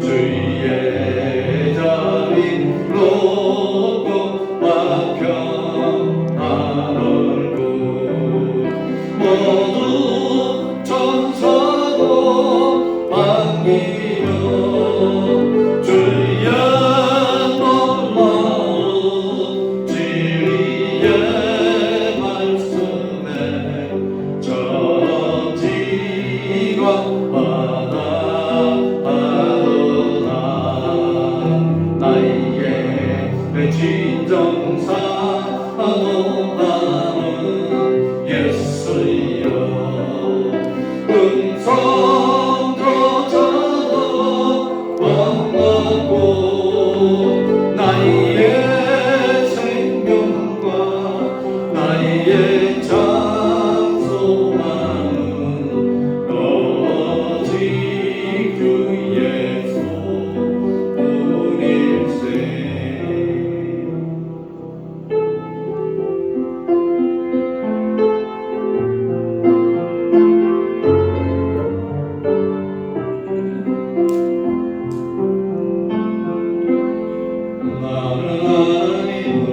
주의 자비 높고 평안한 얼굴 모두 천사도 반기며 주의 놀라운 진리의 말씀에 천지가 바라하도다. 나의 진정사 사모하는 예수여 음성 들어줘도 반갑고 나의 생명과 나의 찬송하는 오직 주 예수뿐일세. 나는 하나님을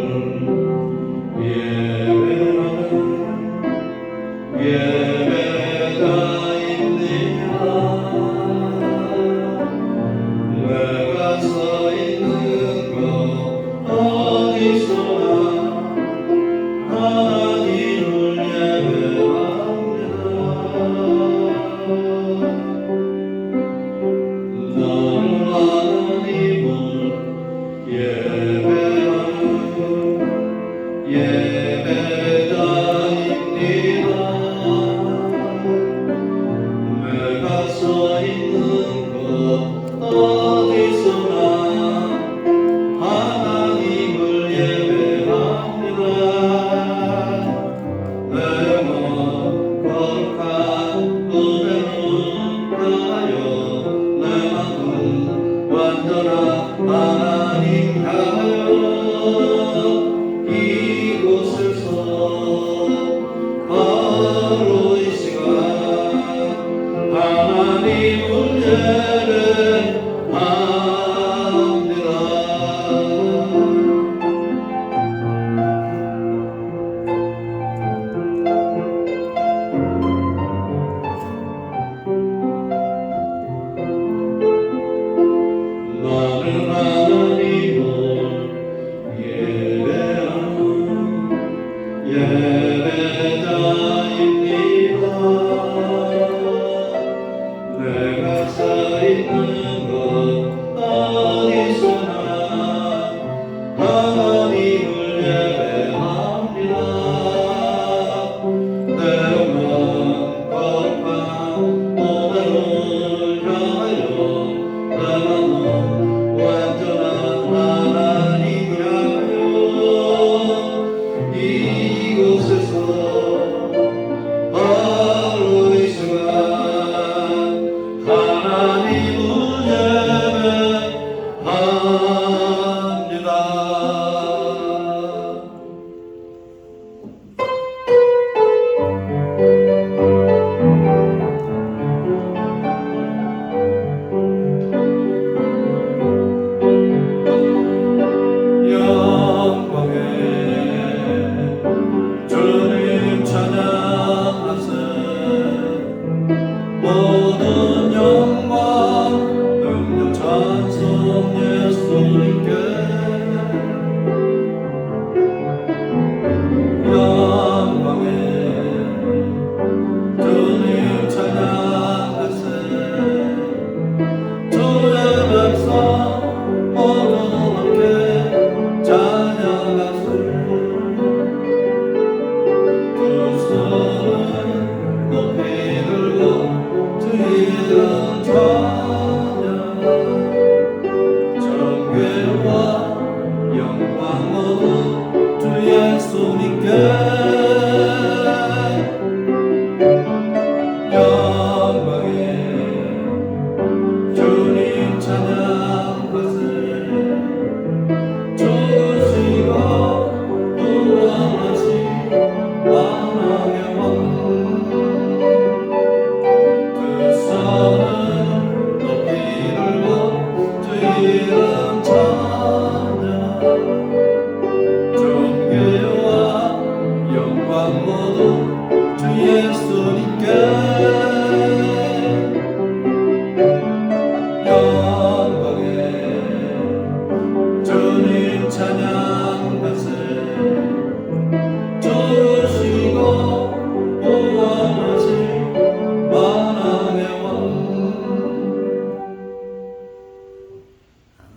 예배드립니다. 내가 서 있는 곳 어디서나 하나님을 예배합니다. 나는 하나님을 예배드립니다. 내가 서 있는 곳 어디서나 하나님을 예배합니다. 내 거룩한 은혜를 하여 내 마음 완전한 하나님 향하여 이곳에서 바로 이 시간 하나님을 예배합니다. 나는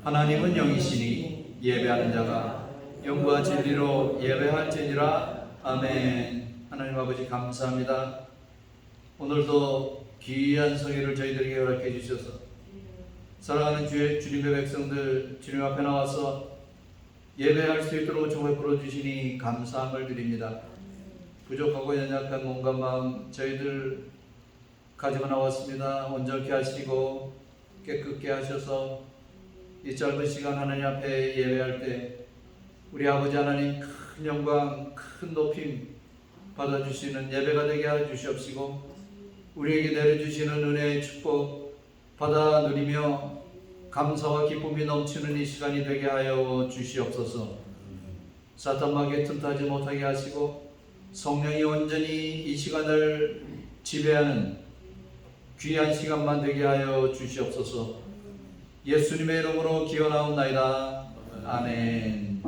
하나님은 영이시니 예배하는 자가 영과 진리로 예배할지니라. 아멘. 하나님 아버지 감사합니다. 오늘도 귀한 성회를 저희들에게 허락해 주셔서 사랑하는 주님의 백성들 주님 앞에 나와서 예배할 수 있도록 정말 부르주시니 감사함을 드립니다. 부족하고 연약한 몸과 마음 저희들 가지고 나왔습니다. 온전케 하시고 깨끗게 하셔서 이 짧은 시간 하나님 앞에 예배할 때 우리 아버지 하나님 큰 영광 큰 높임 받아주시는 예배가 되게 해 주시옵시고 우리에게 내려주시는 은혜의 축복 받아 누리며 감사와 기쁨이 넘치는 이 시간이 되게 하여 주시옵소서. 사탄마귀에 틈타지 못하게 하시고 성령이 온전히 이 시간을 지배하는 귀한 시간만 되게 하여 주시옵소서. 예수님의 이름으로 기원하옵나이다. 아멘.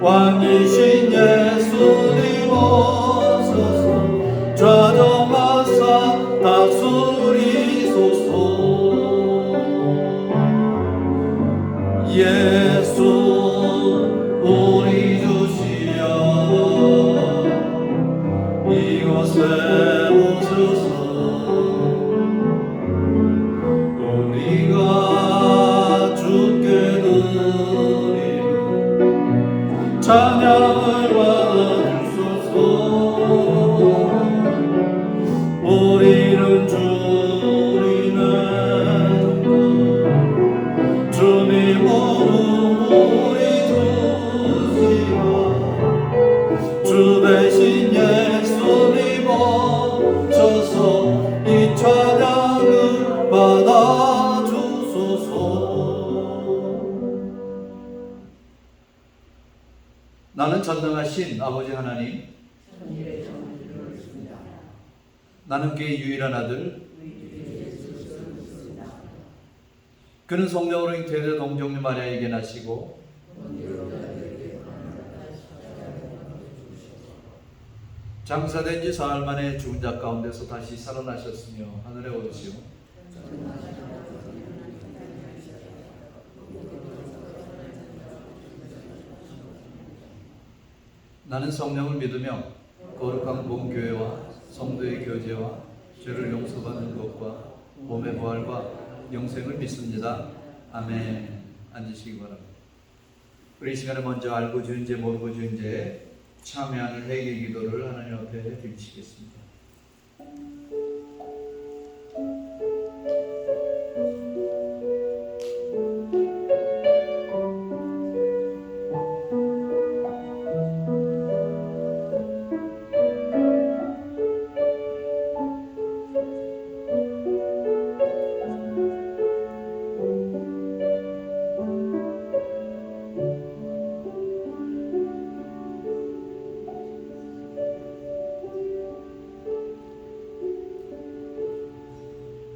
왕이신 예수님 오소서 좌정마사 다스리소서 예수 우리 주시여 이곳에 오소서 우리가 주께 드리는 찬양을 받아주소서 우리는 주님의 주님으로 우리 주시오 주 대신 예수님 오셔서 이 찬양을 받아주소서. 나는 전능하신 아버지 하나님, 나는 그의 유일한 아들, 그는 성령으로 잉태되어 동정녀 마리아에게 나시고 장사된 지 사흘 만에 죽은 자 가운데서 다시 살아나셨으며 하늘에 오르시오 나는 성령을 믿으며 거룩한 본교회와 성도의 교제와 죄를 용서받는 것과 몸의 부활과 영생을 믿습니다. 아멘. 앉으시기 바랍니다. 우리 이 시간에 먼저 알고 주인 죄 모르고 주인 죄에 참여하는 회개 기도를 하나님 앞에 드리시겠습니다.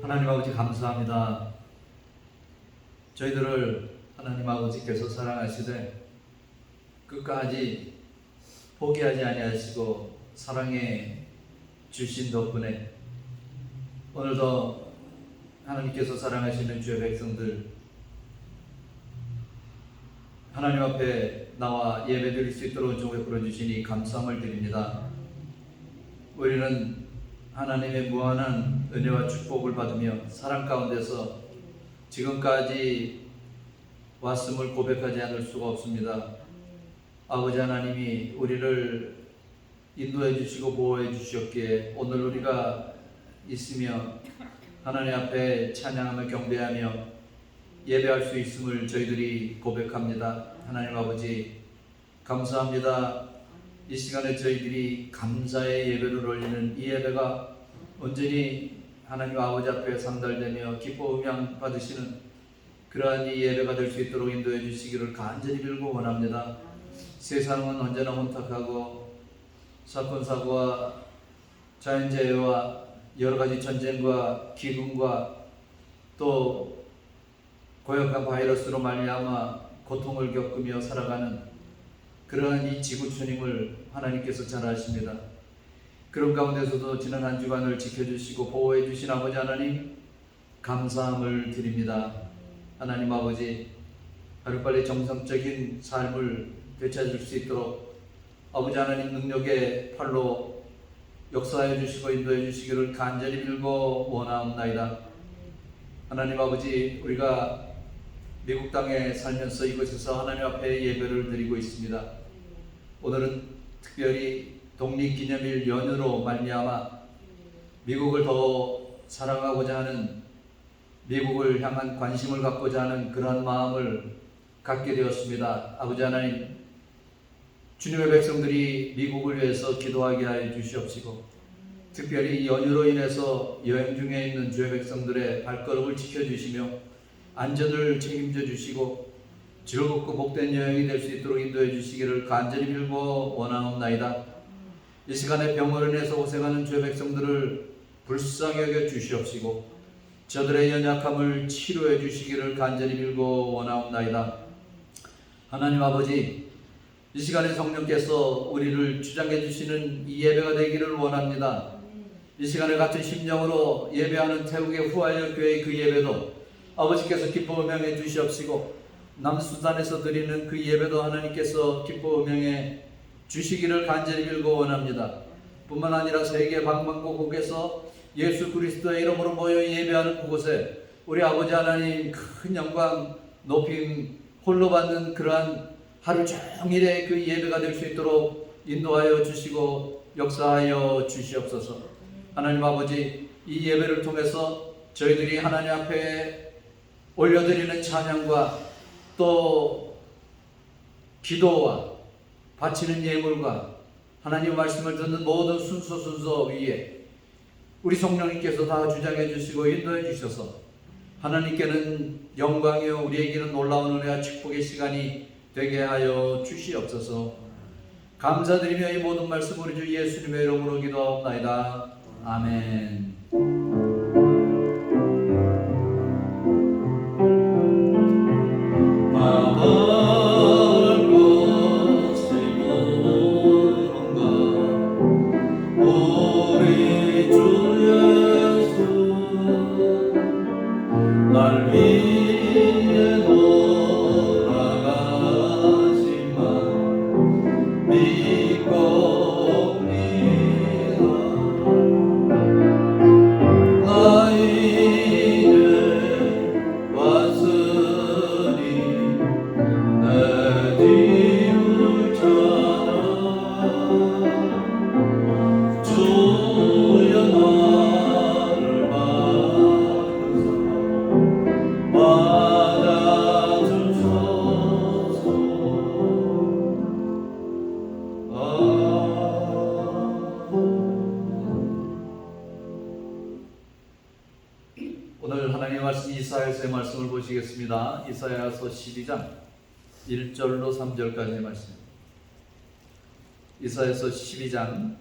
하나님 아버지 감사합니다. 저희들을 하나님 아버지께서 사랑하시되 끝까지 포기하지 아니하시고 사랑해 주신 덕분에 오늘도 하나님께서 사랑하시는 주의 백성들 하나님 앞에 나와 예배드릴 수 있도록 베풀어 주시니 감사함을 드립니다. 우리는 하나님의 무한한 은혜와 축복을 받으며 사랑 가운데서 지금까지 왔음을 고백하지 않을 수가 없습니다. 아버지 하나님이 우리를 인도해 주시고 보호해 주셨기에 오늘 우리가 있으며 하나님 앞에 찬양하며 경배하며 예배할 수 있음을 저희들이 고백합니다. 하나님 아버지 감사합니다. 이 시간에 저희들이 감사의 예배를 올리는 이 예배가 온전히 하나님 아버지 앞에 상달되며 기뻐 음양 받으시는 그러한 이 예배가 될 수 있도록 인도해 주시기를 간절히 빌고 원합니다. 세상은 언제나 혼탁하고 사건 사고와 자연재해와 여러 가지 전쟁과 기근과 또 고약한 바이러스로 말미암아 고통을 겪으며 살아가는 그러한 이 지구촌임을 하나님께서 잘 아십니다. 그런 가운데서도 지난 한 주간을 지켜주시고 보호해 주신 아버지 하나님 감사함을 드립니다. 하나님 아버지 하루빨리 정상적인 삶을 되찾을 수 있도록 아버지 하나님 능력의 팔로 역사해 주시고 인도해 주시기를 간절히 빌고 원하옵나이다. 하나님 아버지 우리가 미국 땅에 살면서 이곳에서 하나님 앞에 예배를 드리고 있습니다. 오늘은 특별히 독립기념일 연휴로 말미암아 미국을 더 사랑하고자 하는 미국을 향한 관심을 갖고자 하는 그런 마음을 갖게 되었습니다. 아버지 하나님 주님의 백성들이 미국을 위해서 기도하게 하여 주시옵시고 특별히 연휴로 인해서 여행 중에 있는 주의 백성들의 발걸음을 지켜주시며 안전을 책임져 주시고 즐겁고 복된 여행이 될 수 있도록 인도해 주시기를 간절히 빌고 원하옵나이다. 이 시간에 병으로 인해서 고생하는 주의 백성들을 불쌍히 여겨 주시옵시고 저들의 연약함을 치료해 주시기를 간절히 빌고 원하옵나이다. 하나님 아버지 이 시간에 성령께서 우리를 주장해 주시는 이 예배가 되기를 원합니다. 이 시간에 같은 심령으로 예배하는 태국의 후아연 교회의 그 예배도 아버지께서 기뻐 음행해 주시옵시고 남수단에서 드리는 그 예배도 하나님께서 기뻐 음행해 주시기를 간절히 빌고 원합니다. 뿐만 아니라 세계 방방곡곡에서 예수 그리스도의 이름으로 모여 예배하는 그곳에 우리 아버지 하나님 큰 영광 높임 홀로 받는 그러한 하루 종일의 그 예배가 될 수 있도록 인도하여 주시고 역사하여 주시옵소서. 하나님 아버지 이 예배를 통해서 저희들이 하나님 앞에 올려드리는 찬양과 또 기도와 바치는 예물과 하나님의 말씀을 듣는 모든 순서 위에 우리 성령님께서 다 주장해 주시고 인도해 주셔서 하나님께는 영광이요 우리에게는 놀라운 은혜와 축복의 시간이 되게 하여 주시옵소서. 감사드리며 이 모든 말씀 우리 주 예수님의 이름으로 기도하옵나이다. 아멘. 날 위해 돌아가시만 나 이제 왔으니 내 뒤를 찾아 주여 나를 받으소서. 오늘 하나님의 말씀 이사야서의 말씀을 보시겠습니다. 이사야서 12장 1절로 3절까지의 말씀. 이사야서 12장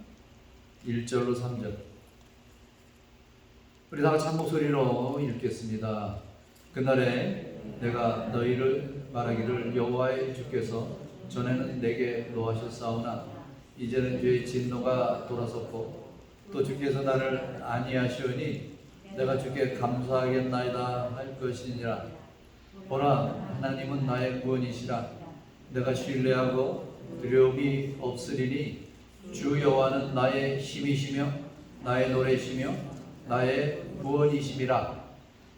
1절로 3절. 우리 다 같이 한 목소리로 읽겠습니다. 그날에 내가 너희를 말하기를 여호와의 주께서 전에는 내게 노하셨사오나 이제는 주의 진노가 돌아섰고 또 주께서 나를 아니하시오니 내가 주께 감사하겠나이다 할 것이니라. 보라, 하나님은 나의 구원이시라. 내가 신뢰하고 두려움이 없으리니 주 여호와는 나의 힘이시며 나의 노래시며 나의 구원이심이라.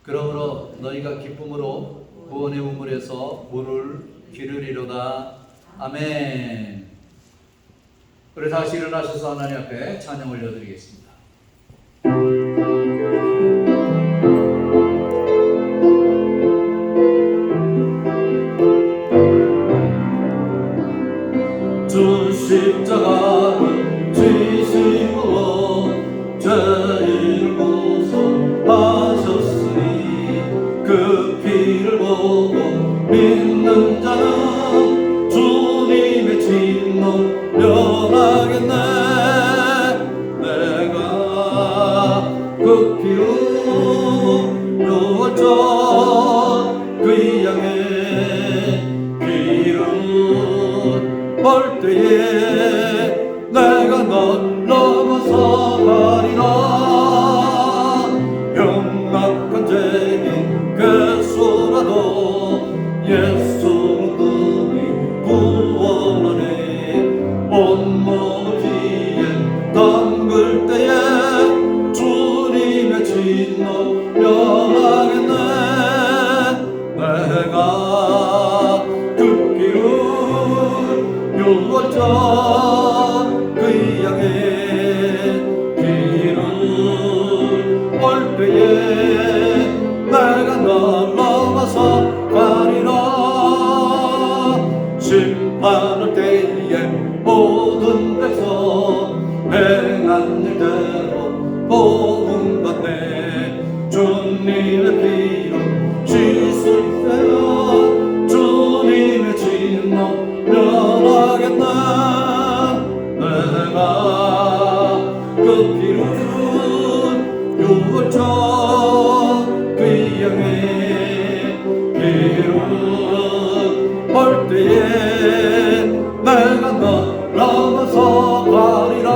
그러므로 너희가 기쁨으로 구원의 우물에서 물을 기르리로다. 아멘. 우리 다시 일어나셔서 하나님 앞에 찬양 올려드리겠습니다. 주 십자가를 지심으로 죄를 고소하셨으니 그 피를 보고 믿는 자는 주님의 진노 면하겠네. 내가 그 피로 요절 그 양의 피를 볼 때에 내가 널 넘어서 가리라. 영락한 죄인 괴수라도 예수 믿음이 구원하네. 온몸을 피에 담글 때에 주님의 진노 면하겠네. 내가 그 피를 유월절 그 양의 피를 볼 때에 내가 널 넘어서 가리라. 심판할 때에 모든 백성 행한 일대로 보응받네. 주님의 피로 씻으세요. 주님의 진노 면하겠네. 내가 그 피를 유월절 그 양의 피를 볼 때에 내가 널 넘어서 가리라.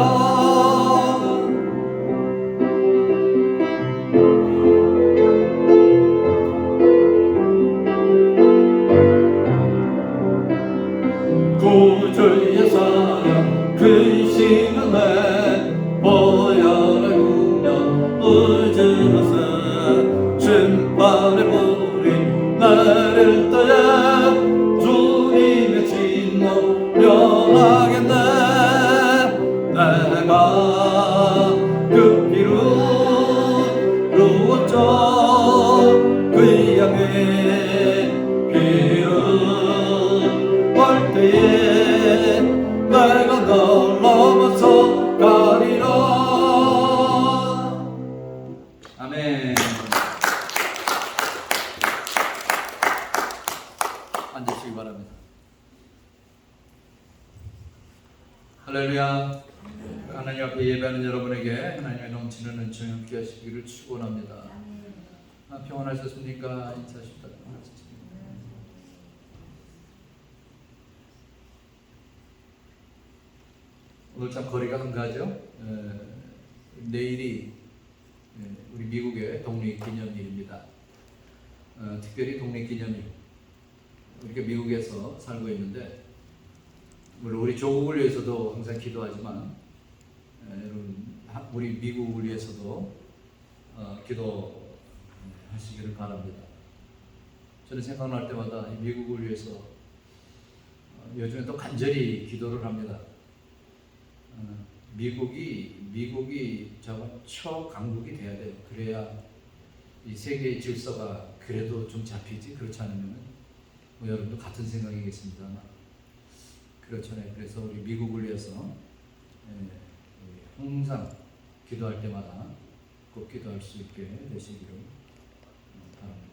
구주의 사랑 그 시간에 보혈의 운명 의지하세. 심판의 불이 내릴 때에 주님의 진노 면하겠네. 내가 그 피로 유월절 그 양의 피를 볼 때에 내가 널 넘어서 가리라. 아멘. 앉으시기 바랍니다. 할렐루야. 하나님 앞에 예배하는 여러분에게 하나님의 넘치는 은총 함께 하시기를 축원합니다. 평안하셨습니까? 인사하십시다. 오늘 참 거리가 한가하죠. 내일이 우리 미국의 독립기념일입니다. 특별히 독립기념일. 우리가 미국에서 살고 있는데 물론 우리 조국을 위해서도 항상 기도하지만 여러분 우리 미국을 위해서도 기도하시기를 바랍니다. 저는 생각날 때마다 이 미국을 위해서 요즘에 또 간절히 기도를 합니다. 미국이 저거 초강국이 돼야 돼요. 그래야 이 세계의 질서가 그래도 좀 잡히지. 그렇지 않으면 뭐 여러분도 같은 생각이겠습니다만 그렇잖아요. 그래서 우리 미국을 위해서 항상 기도할 때마다 꼭 기도할 수 있게 되시기를 바랍니다.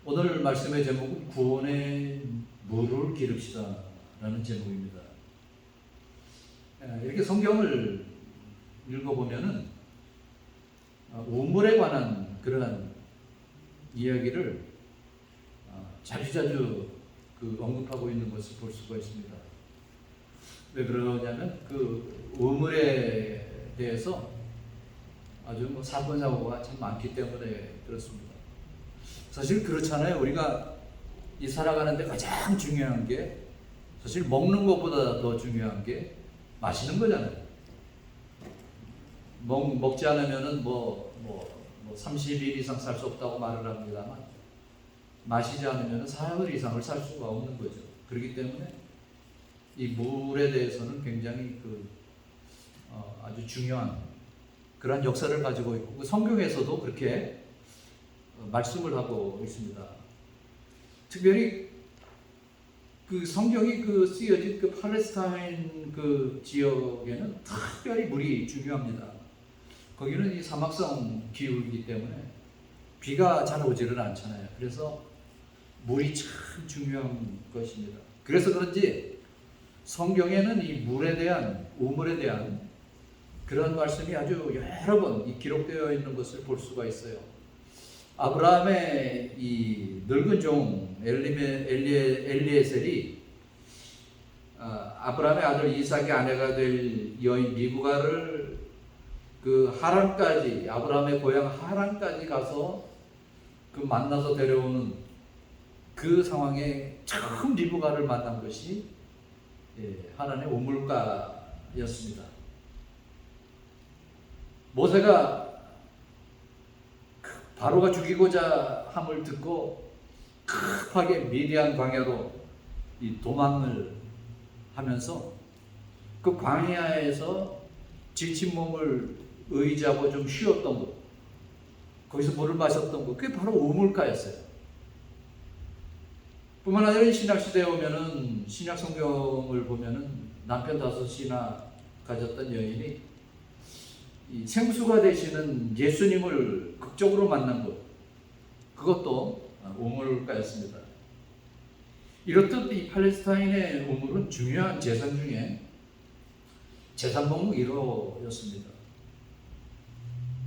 오늘 말씀의 제목은 구원의 물을 기릅시다 라는 제목입니다. 이렇게 성경을 읽어보면은 우물에 관한 그러한 이야기를 자주자주 언급하고 있는 것을 볼 수가 있습니다. 왜 그러냐면 그 우물에 대해서 아주 사건 사고가 참 많기 때문에 그렇습니다. 사실 그렇잖아요. 우리가 이 살아가는데 가장 중요한 게 사실 먹는 것보다 더 중요한 게 마시는 거잖아요. 먹지 않으면은 30일 이상 살 수 없다고 말을 합니다만 마시지 않으면 사흘 이상을 살 수가 없는 거죠. 그렇기 때문에 이 물에 대해서는 굉장히 아주 중요한 그러한 역사를 가지고 있고 성경에서도 그렇게 말씀을 하고 있습니다. 특별히 그 성경이 쓰여진 팔레스타인 지역에는 특별히 물이 중요합니다. 거기는 이 사막성 기후이기 때문에 비가 잘 오지를 않잖아요. 그래서 물이 참 중요한 것입니다. 그래서 그런지 성경에는 이 우물에 대한 그런 말씀이 아주 여러 번 기록되어 있는 것을 볼 수가 있어요. 아브라함의 이 늙은 종 엘리에셀이 아브라함의 아들 이삭의 아내가 될 여인 리브가를 하란까지 아브라함의 고향 하란까지 가서 만나서 데려오는 그 상황에 처음 리브가를 만난 것이 하란의 우물가였습니다. 모세가 바로가 죽이고자 함을 듣고 급하게 미디안 광야로 도망을 하면서 그 광야에서 지친 몸을 의지하고 좀 쉬었던 곳, 거기서 물을 마셨던 곳, 그게 바로 우물가였어요. 뿐만 아니라 신약시대에 오면은 신약 성경을 보면은 남편 5이나 가졌던 여인이 이 생수가 되시는 예수님을 극적으로 만난 곳, 그것도 우물가였습니다. 이렇듯 이 팔레스타인의 우물은 중요한 재산 중에 재산 목록 1호였습니다.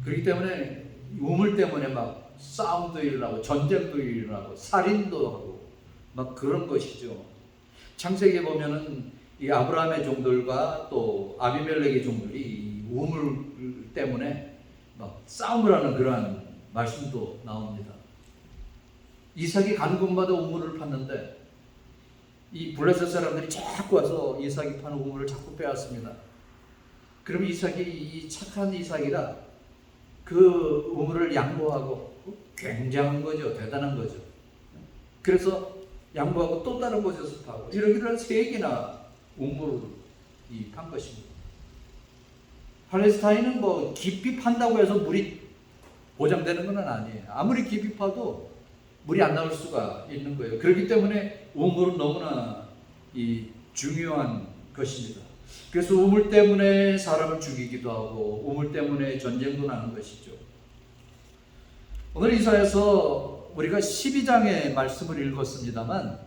그렇기 때문에 우물 때문에 막 싸움도 일어나고 전쟁도 일어나고 살인도 하고 막 그런 것이죠. 창세기에 보면은 이 아브라함의 종들과 또 아비멜렉의 종들이 이 우물 때문에 막 싸움을 하는 그러한 말씀도 나옵니다. 이삭이 가는 곳마다 우물을 팠는데 이 블레셋 사람들이 자꾸 와서 이삭이 파는 우물을 자꾸 빼앗습니다. 그럼 이삭이 이 착한 이삭이라 그 우물을 양보하고 굉장한 거죠. 대단한 거죠. 그래서 양보하고 또 다른 곳에서 파고 이러기를 3개나 우물을 판 것입니다. 팔레스타인은 깊이 판다고 해서 물이 보장되는 건 아니에요. 아무리 깊이 파도 물이 안 나올 수가 있는 거예요. 그렇기 때문에 우물은 너무나 중요한 것입니다. 그래서 우물 때문에 사람을 죽이기도 하고 우물 때문에 전쟁도 나는 것이죠. 오늘 이사야서 우리가 12장의 말씀을 읽었습니다만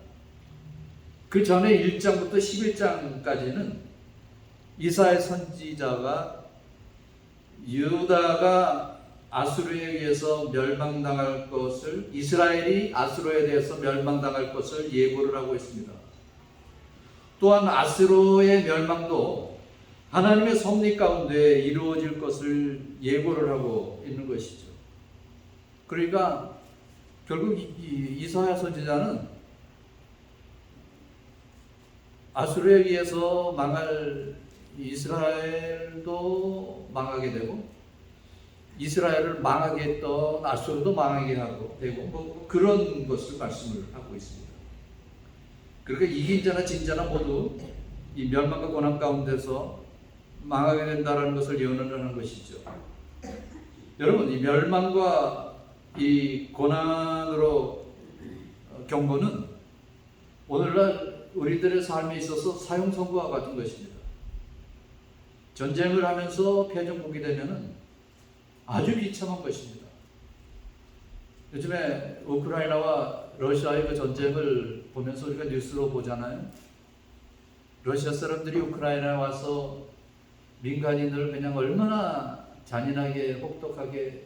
그 전에 1장부터 11장까지는 이사야 선지자가 유다가 아수르에 의해서 멸망당할 것을, 이스라엘이 아수르에 대해서 멸망당할 것을 예고를 하고 있습니다. 또한 아수르의 멸망도 하나님의 섭리 가운데 이루어질 것을 예고를 하고 있는 것이죠. 그러니까 결국 이사야 선지자는 아수르에 의해서 망할 이스라엘도 망하게 되고 이스라엘을 망하게 했던 아수르도 망하게 하고 되고 뭐 그런 것을 말씀을 하고 있습니다. 그러니까 이긴 자나 진 자나 모두 이 멸망과 고난 가운데서 망하게 된다는 것을 예언을 하는 것이죠. 여러분, 이 멸망과 이 고난으로 경고는 오늘날 우리들의 삶에 있어서 사형선고와 같은 것입니다. 전쟁을 하면서 패전국이 되면은 아주 비참한 것입니다. 요즘에 우크라이나와 러시아의 그 전쟁을 보면서 우리가 뉴스로 보잖아요. 러시아 사람들이 우크라이나에 와서 민간인을 그냥 얼마나 잔인하게 혹독하게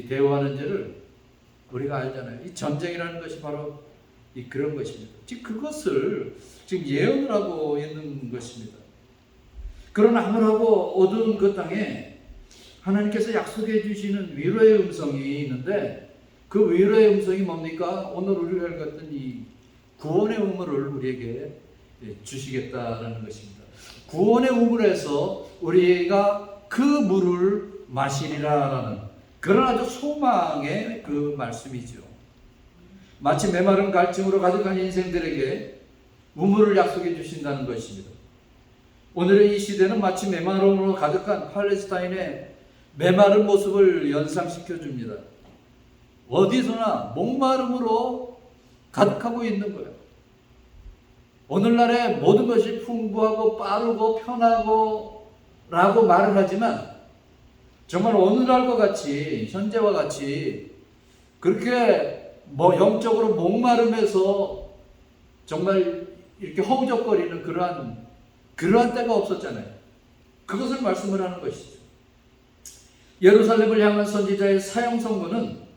대우하는지를 우리가 알잖아요. 이 전쟁이라는 것이 바로 그런 것입니다. 즉 그것을 지금 예언을 하고 있는 것입니다. 그러나 하늘하고 어두운 그 땅에 하나님께서 약속해 주시는 위로의 음성이 있는데 그 위로의 음성이 뭡니까? 오늘 우리가 읽었던 이 구원의 우물을 우리에게 주시겠다라는 것입니다. 구원의 우물에서 우리가 그 물을 마시리라라는 그런 아주 소망의 그 말씀이죠. 마치 메마른 갈증으로 가득한 인생들에게 우물을 약속해 주신다는 것입니다. 오늘의 이 시대는 마치 메마름으로 가득한 팔레스타인의 메마른 모습을 연상시켜 줍니다. 어디서나 목마름으로 가득하고 있는 거예요. 오늘날의 모든 것이 풍부하고 빠르고 편하고 라고 말을 하지만 정말 오늘날과 같이 현재와 같이 그렇게 영적으로 목마름해서 정말 이렇게 허우적거리는 그러한 때가 없었잖아요. 그것을 말씀을 하는 것이죠. 예루살렘을 향한 선지자의 사형 선고는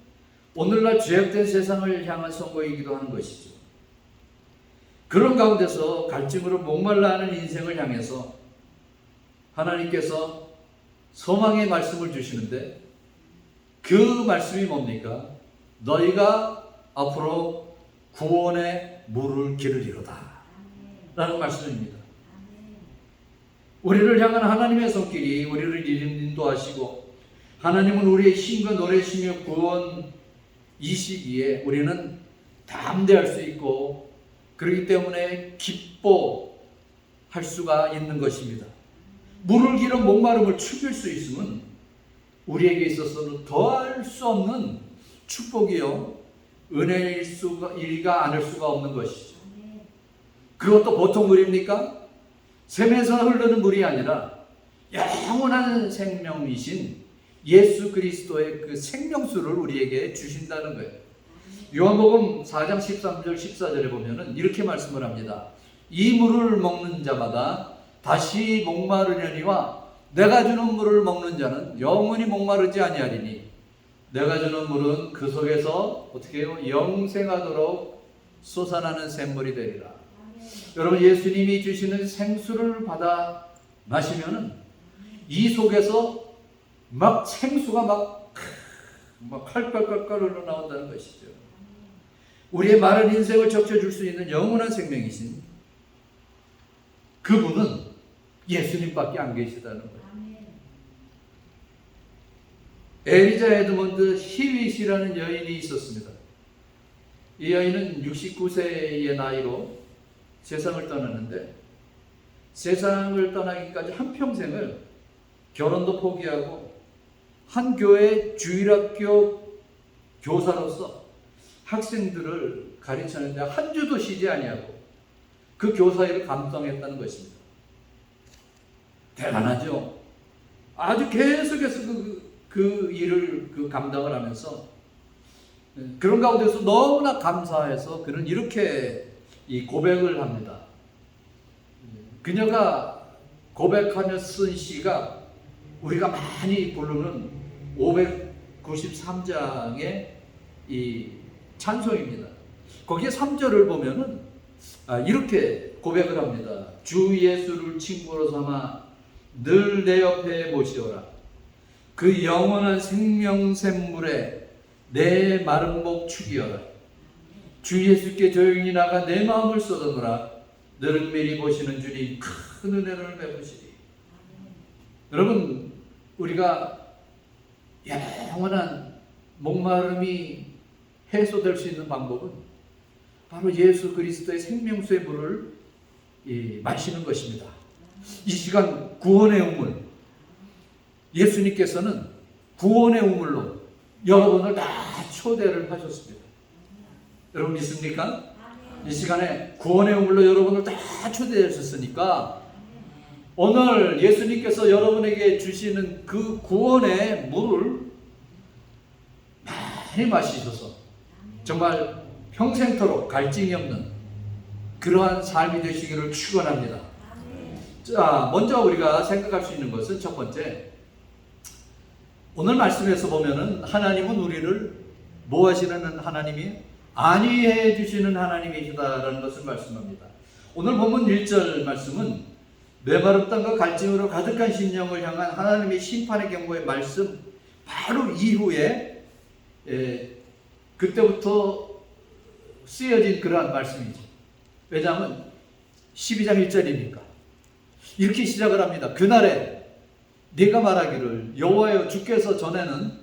오늘날 죄악된 세상을 향한 선고이기도 하는 것이죠. 그런 가운데서 갈증으로 목말라 하는 인생을 향해서 하나님께서 소망의 말씀을 주시는데 그 말씀이 뭡니까? 너희가 앞으로 구원의 물을 기르리로다 라는 말씀입니다. 우리를 향한 하나님의 손길이 우리를 인도하시고 하나님은 우리의 힘과 노래시며 구원이시기에 우리는 담대할 수 있고 그렇기 때문에 기뻐할 수가 있는 것입니다. 물을 길어 목마름을 죽일 수 있으면 우리에게 있어서는 더할 수 없는 축복이요 은혜일가 않을 수가 없는 것이죠. 그것도 보통 물입니까? 샘에서 흐르는 물이 아니라 영원한 생명이신 예수 그리스도의 그 생명수를 우리에게 주신다는 거예요. 요한복음 4장 13절 14절에 보면은 이렇게 말씀을 합니다. 이 물을 먹는 자마다 다시 목마르려니와 내가 주는 물을 먹는 자는 영원히 목마르지 아니하리니 내가 주는 물은 그 속에서 어떻게 해요? 영생하도록 솟아나는 샘물이 되리라. 여러분, 예수님이 주시는 생수를 받아 마시면은 이 속에서 막 생수가 막 칼칼칼칼 흘러나온다는 것이죠. 우리의 마른 인생을 적셔줄 수 있는 영원한 생명이신 그분은 예수님밖에 안 계시다는 거예요. 에리자 에드먼드 히윗이라는 여인이 있었습니다. 이 여인은 69세의 나이로 세상을 떠나는데 세상을 떠나기까지 한평생을 결혼도 포기하고 한 교회 주일학교 교사로서 학생들을 가르치는데 한 주도 쉬지 아니하고 그 교사 일을 감당했다는 것입니다. 대단하죠. 아주 계속해서 그 일을 감당을 하면서 그런 가운데서 너무나 감사해서 그는 이렇게 이 고백을 합니다. 그녀가 고백하며 쓴 시가 우리가 많이 부르는 593장의 이 찬송입니다. 거기에 3절을 보면은 이렇게 고백을 합니다. 주 예수를 친구로 삼아 늘 내 옆에 모시오라. 그 영원한 생명샘물에 내 마른 목 축이어라. 주 예수께 조용히 나가 내 마음을 쏟아놓으라. 너를 미리 보시는 주님 큰 은혜를 베푸시리. 여러분, 우리가 영원한 목마름이 해소될 수 있는 방법은 바로 예수 그리스도의 생명수의 물을 마시는 것입니다. 이 시간 구원의 우물, 예수님께서는 구원의 우물로 여러분을 다 초대를 하셨습니다. 여러분 믿습니까? 이 시간에 구원의 우물로 여러분을 다 초대하셨으니까 오늘 예수님께서 여러분에게 주시는 그 구원의 물을 많이 마시셔서 정말 평생토록 갈증이 없는 그러한 삶이 되시기를 축원합니다. 자, 먼저 우리가 생각할 수 있는 것은 첫 번째, 오늘 말씀에서 보면은 하나님은 우리를 뭐 하시는 하나님이? 안위해 주시는 하나님이시다라는 것을 말씀합니다. 오늘 본문 1절 말씀은 메마른 땅과 갈증으로 가득한 심령을 향한 하나님의 심판의 경고의 말씀 바로 이후에 그때부터 쓰여진 그러한 말씀이죠. 왜냐하면 12장 1절이니까 이렇게 시작을 합니다. 그날에 네가 말하기를 여호와여 주께서 전에는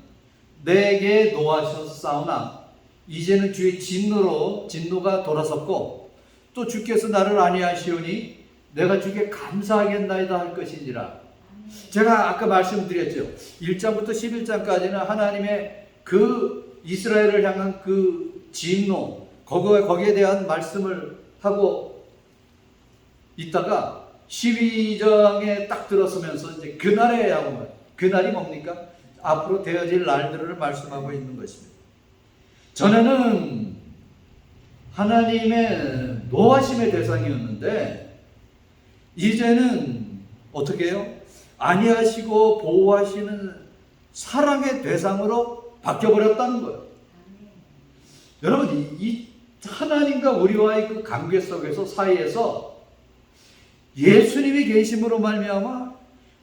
내게 노하셨사오나 이제는 주의 진노가 돌아섰고 또 주께서 나를 안위하시오니 내가 주께 감사하겠나이다 할 것이니라. 제가 아까 말씀드렸죠. 1장부터 11장까지는 하나님의 그 이스라엘을 향한 그 진노, 거기에 대한 말씀을 하고 있다가 12장에 딱 들어서면서 이제 그날에 하고 말, 그날이 뭡니까? 앞으로 되어질 날들을 말씀하고 있는 것입니다. 전에는 하나님의 노하심의 대상이었는데 이제는 어떻게 해요? 안위하시고 보호하시는 사랑의 대상으로 바뀌어버렸다는 거예요. 여러분, 이 하나님과 우리와의 그 관계 속에서 사이에서 예수님이 계심으로 말미암아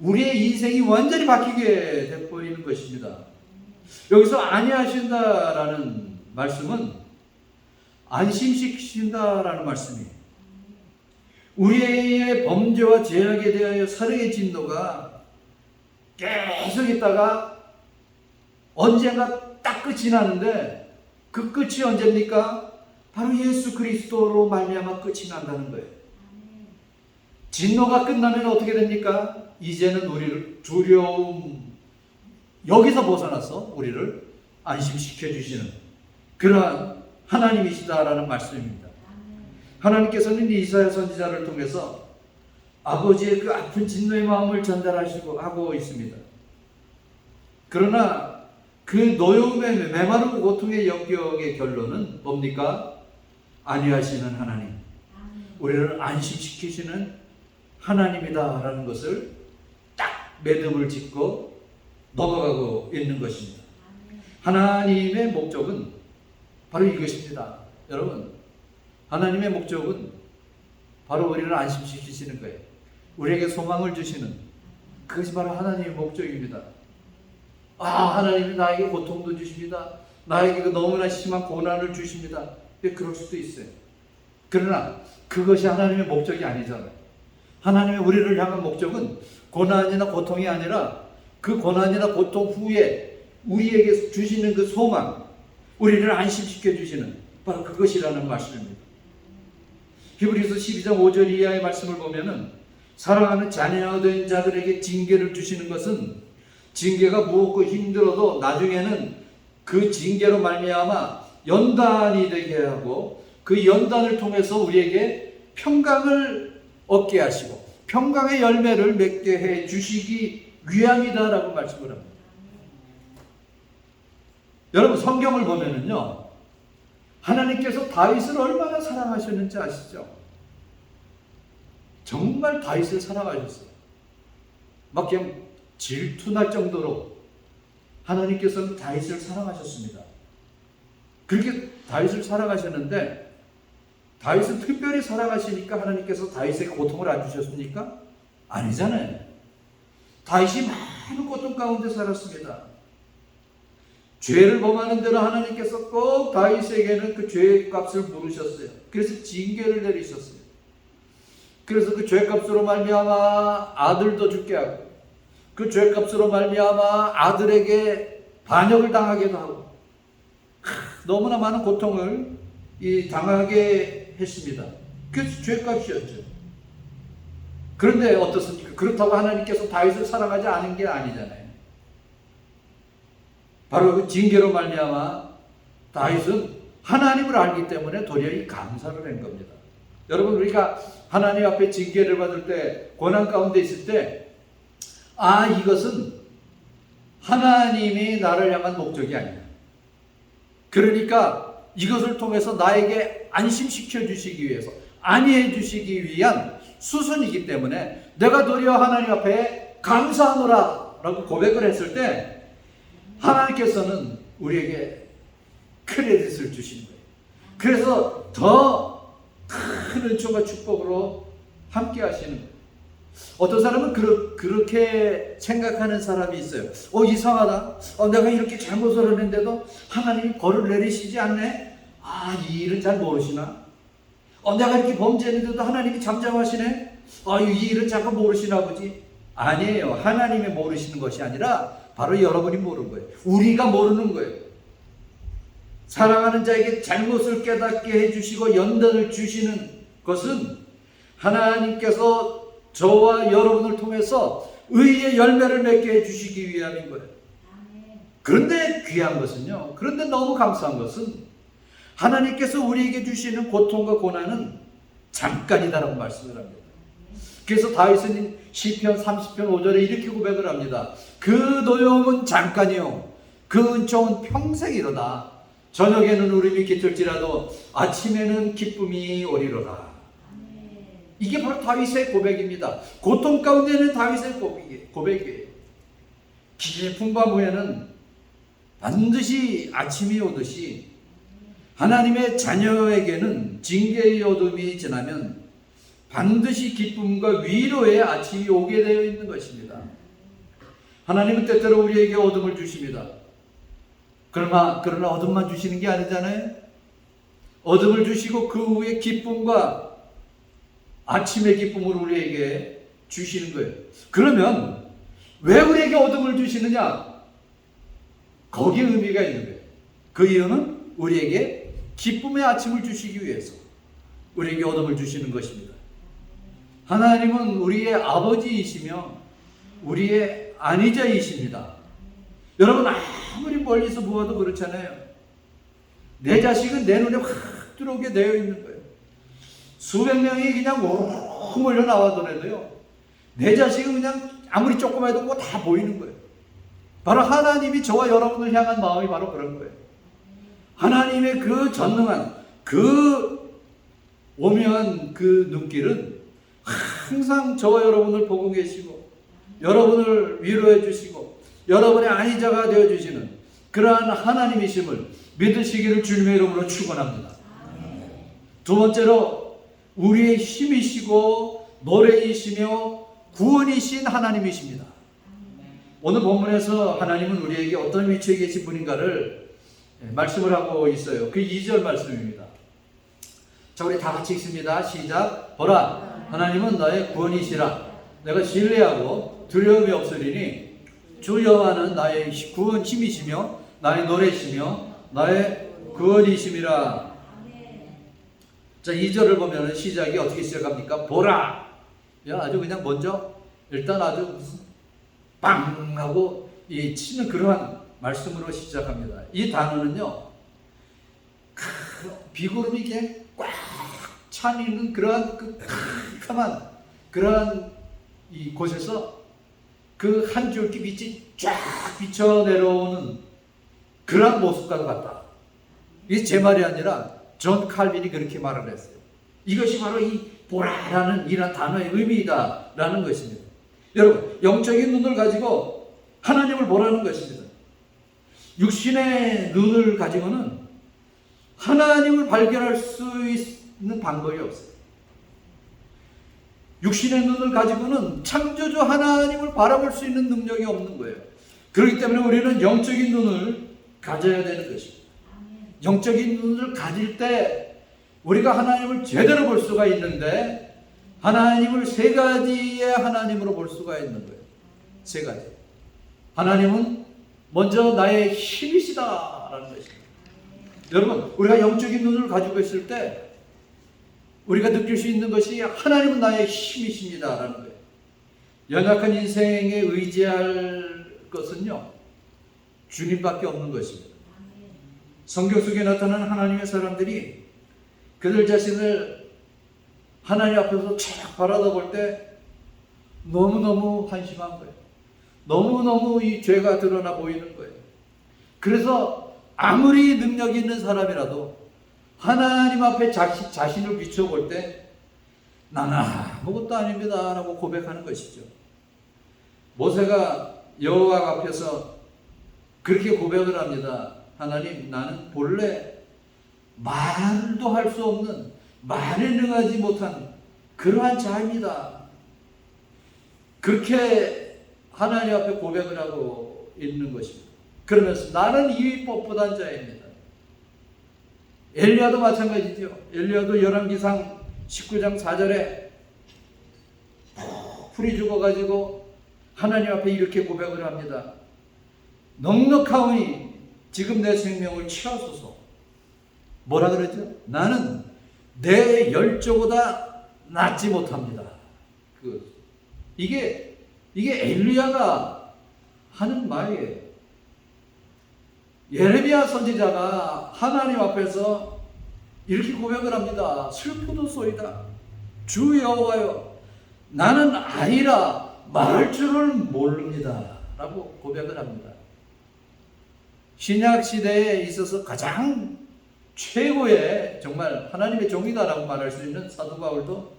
우리의 인생이 완전히 바뀌게 되어버리는 것입니다. 여기서 안위하신다라는 말씀은 안심시키신다라는 말씀이에요. 우리의 범죄와 죄악에 대하여 사랑의 진노가 계속 있다가 언젠가 딱 끝이 나는데 그 끝이 언제입니까? 바로 예수 그리스도로 말미암아 끝이 난다는 거예요. 진노가 끝나면 어떻게 됩니까? 이제는 우리를 두려움, 여기서 벗어나서 우리를 안심시켜 주시는 그러한 하나님이시다라는 말씀입니다. 하나님께서는 이사야 선지자를 통해서 아버지의 그 아픈 진노의 마음을 전달하시고 하고 있습니다. 그러나 그 노여움의 메마르고 고통의 역경의 결론은 뭡니까? 안위하시는 하나님, 우리를 안심시키시는 하나님이다라는 것을 딱 매듭을 짓고 넘어가고 있는 것입니다. 하나님의 목적은 바로 이것입니다. 여러분, 하나님의 목적은 바로 우리를 안심시키시는 거예요. 우리에게 소망을 주시는, 그것이 바로 하나님의 목적입니다. 하나님이 나에게 고통도 주십니다. 나에게 너무나 심한 고난을 주십니다. 그럴 수도 있어요. 그러나 그것이 하나님의 목적이 아니잖아요. 하나님의 우리를 향한 목적은 고난이나 고통이 아니라 그 고난이나 고통 후에 우리에게 주시는 그 소망, 우리를 안심시켜 주시는 바로 그것이라는 말씀입니다. 히브리서 12장 5절 이하의 말씀을 보면은 사랑하는 자녀된 자들에게 징계를 주시는 것은 징계가 무겁고 힘들어도 나중에는 그 징계로 말미암아 연단이 되게 하고 그 연단을 통해서 우리에게 평강을 얻게 하시고 평강의 열매를 맺게 해 주시기 위함이다라고 말씀을 합니다. 여러분, 성경을 보면은요, 하나님께서 다윗을 얼마나 사랑하셨는지 아시죠? 정말 다윗을 사랑하셨어요. 막 그냥 질투날 정도로 하나님께서는 다윗을 사랑하셨습니다. 그렇게 다윗을 사랑하셨는데 다윗은 특별히 사랑하시니까 하나님께서 다윗에게 고통을 안 주셨습니까? 아니잖아요. 다윗이 많은 고통 가운데 살았습니다. 죄를 범하는 대로 하나님께서 꼭 다윗에게는 그 죄의 값을 물으셨어요. 그래서 징계를 내리셨어요. 그래서 그 죄값으로 말미암아 아들도 죽게 하고 그 죄값으로 말미암아 아들에게 반역을 당하기도 하고 너무나 많은 고통을 당하게 했습니다. 그래서 죄값이었죠. 그런데 어떻습니까? 그렇다고 하나님께서 다윗을 사랑하지 않은 게 아니잖아요. 바로 그 징계로 말미암아 다윗은 하나님을 알기 때문에 도리어 감사를 한 겁니다. 여러분, 우리가 하나님 앞에 징계를 받을 때, 고난 가운데 있을 때, 이것은 하나님이 나를 향한 목적이 아니야. 그러니까 이것을 통해서 나에게 안심시켜 주시기 위해서, 안위해 주시기 위한 수순이기 때문에 내가 도리어 하나님 앞에 감사하노라 라고 고백을 했을 때 하나님께서는 우리에게 크레딧을 주신 거예요. 그래서 더 큰 은총과 축복으로 함께 하시는 거예요. 어떤 사람은 그렇게 생각하는 사람이 있어요. 이상하다. 내가 이렇게 잘못을 했는데도 하나님이 벌을 내리시지 않네. 이 일은 잘 모르시나? 내가 이렇게 범죄했는데도 하나님이 잠잠하시네. 이 일은 자꾸 모르시나 보지. 아니에요. 하나님이 모르시는 것이 아니라 바로 여러분이 모르는 거예요. 우리가 모르는 거예요. 사랑하는 자에게 잘못을 깨닫게 해주시고 연단을 주시는 것은 하나님께서 저와 여러분을 통해서 의의 열매를 맺게 해주시기 위함인 거예요. 그런데 귀한 것은요, 그런데 너무 감사한 것은 하나님께서 우리에게 주시는 고통과 고난은 잠깐이다라고 말씀을 합니다. 그래서 다윗은 시편 30편 5절에 이렇게 고백을 합니다. 그 노여움은 잠깐이요 그 은총은 평생이로다. 저녁에는 울음이 깃들지라도 아침에는 기쁨이 오리로다. 이게 바로 다윗의 고백입니다. 고통 가운데는 다윗의 고백이에요. 깊은 밤 후에는 반드시 아침이 오듯이 하나님의 자녀에게는 징계의 어둠이 지나면 반드시 기쁨과 위로의 아침이 오게 되어 있는 것입니다. 하나님은 때때로 우리에게 어둠을 주십니다. 그러나 어둠만 주시는 게 아니잖아요. 어둠을 주시고 그 후에 기쁨과 아침의 기쁨을 우리에게 주시는 거예요. 그러면 왜 우리에게 어둠을 주시느냐? 거기에 의미가 있는 거예요. 그 이유는 우리에게 기쁨의 아침을 주시기 위해서 우리에게 어둠을 주시는 것입니다. 하나님은 우리의 아버지이시며 우리의 안위자이십니다. 여러분, 아무리 멀리서 보아도 그렇잖아요. 내 자식은 내 눈에 확 들어오게 되어 있는 거예요. 수백 명이 그냥 오르르 몰려 나와더라도요, 내 자식은 그냥 아무리 조그마해도 뭐 다 보이는 거예요. 바로 하나님이 저와 여러분을 향한 마음이 바로 그런 거예요. 하나님의 그 전능한, 그 오묘한 그 눈길은 항상 저와 여러분을 보고 계시고 여러분을 위로해 주시고 여러분의 안위자가 되어주시는 그러한 하나님이심을 믿으시기를 주님의 이름으로 축원합니다. 두 번째로 우리의 힘이시고 노래이시며 구원이신 하나님이십니다. 오늘 본문에서 하나님은 우리에게 어떤 위치에 계신 분인가를 말씀을 하고 있어요. 그 2절 말씀입니다. 자, 우리 다 같이 읽습니다. 시작. 보라, 하나님은 나의 구원이시라. 내가 신뢰하고 두려움이 없으리니 주 여호와는 나의 구원 힘이시며 나의 노래시며 나의 구원이심이라. 자, 2절을 보면 시작이 어떻게 시작합니까? 보라. 아주 그냥 먼저 일단 아주 무슨 빵 하고 치는 그러한 말씀으로 시작합니다. 이 단어는요, 비구름이 이렇게 꽉 찬 있는 그러한 그 캄캄한 그러한 이 곳에서 그 한 줄기 빛이 쫙 비쳐 내려오는 그런 모습과 같다. 이게 제 말이 아니라 존 칼빈이 그렇게 말을 했어요. 이것이 바로 이 보라라는 이런 단어의 의미다라는 것입니다. 여러분, 영적인 눈을 가지고 하나님을 보라는 것입니다. 육신의 눈을 가지고는 하나님을 발견할 수 있는 방법이 없어요. 육신의 눈을 가지고는 창조주 하나님을 바라볼 수 있는 능력이 없는 거예요. 그렇기 때문에 우리는 영적인 눈을 가져야 되는 것입니다. 영적인 눈을 가질 때 우리가 하나님을 제대로 볼 수가 있는데, 하나님을 세 가지의 하나님으로 볼 수가 있는 거예요. 세 가지. 하나님은 먼저 나의 힘이시다라는 것입니다. 여러분, 우리가 영적인 눈을 가지고 있을 때 우리가 느낄 수 있는 것이 하나님은 나의 힘이십니다라는 거예요. 연약한 인생에 의지할 것은요, 주님밖에 없는 것입니다. 성경 속에 나타나는 하나님의 사람들이 그들 자신을 하나님 앞에서 쫙 바라다 볼 때 너무너무 한심한 거예요. 너무너무 이 죄가 드러나 보이는 거예요. 그래서 아무리 능력이 있는 사람이라도 하나님 앞에 자신을 비춰볼 때 나는 아무것도 아닙니다 라고 고백하는 것이죠. 모세가 여호와 앞에서 그렇게 고백을 합니다. 하나님, 나는 본래 말도 할 수 없는, 말에 능하지 못한 그러한 자입니다. 그렇게 하나님 앞에 고백을 하고 있는 것입니다. 그러면서 나는 이 뻣뻣한 자입니다. 엘리야도 마찬가지죠. 엘리야도 열왕기상 19장 4절에 풀이 죽어가지고 하나님 앞에 이렇게 고백을 합니다. 넉넉하오니 지금 내 생명을 취하소서. 뭐라 그러죠? 나는 내 열조보다 낫지 못합니다. 이게 엘리야가 하는 말이에요. 예레미야 선지자가 하나님 앞에서 이렇게 고백을 합니다. 슬프도소이다. 주 여호와여, 나는 아이라 말할 줄을 모릅니다 라고 고백을 합니다. 신약 시대에 있어서 가장 최고의 정말 하나님의 종이다라고 말할 수 있는 사도 바울도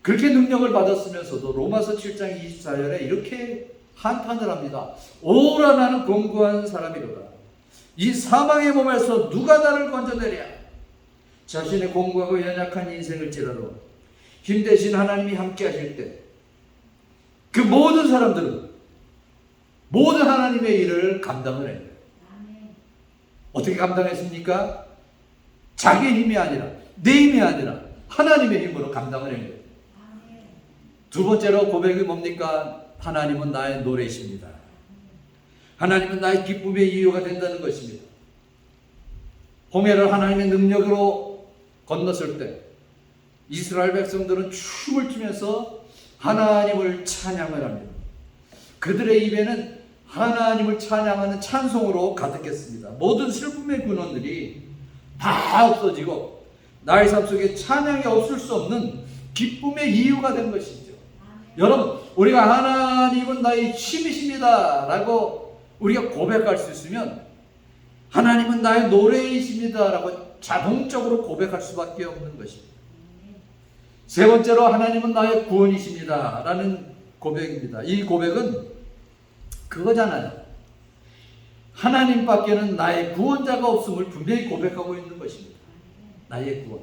그렇게 능력을 받았으면서도 로마서 7장 24절에 이렇게 한탄을 합니다. 오라 나는 공고한 사람이로다. 이 사망의 몸에서 누가 나를 건져내랴. 자신의 공고하고 연약한 인생을 지라도 힘 대신 하나님이 함께 하실 때 그 모든 사람들은 모든 하나님의 일을 감당을 해요. 어떻게 감당했습니까? 자기의 힘이 아니라, 내 힘이 아니라 하나님의 힘으로 감당을 한 거예요. 두 번째로 고백이 뭡니까? 하나님은 나의 노래이십니다. 하나님은 나의 기쁨의 이유가 된다는 것입니다. 홍해를 하나님의 능력으로 건넜을 때 이스라엘 백성들은 춤을 추면서 하나님을 찬양을 합니다. 그들의 입에는 하나님을 찬양하는 찬송으로 가득했습니다. 모든 슬픔의 근원들이 다 없어지고 나의 삶 속에 찬양이 없을 수 없는 기쁨의 이유가 된 것이죠. 여러분, 우리가 하나님은 나의 힘이십니다 라고 우리가 고백할 수 있으면 하나님은 나의 노래이십니다 라고 자동적으로 고백할 수밖에 없는 것입니다. 세 번째로 하나님은 나의 구원이십니다 라는 고백입니다. 이 고백은 그거잖아요. 하나님 밖에는 나의 구원자가 없음을 분명히 고백하고 있는 것입니다. 나의 구원.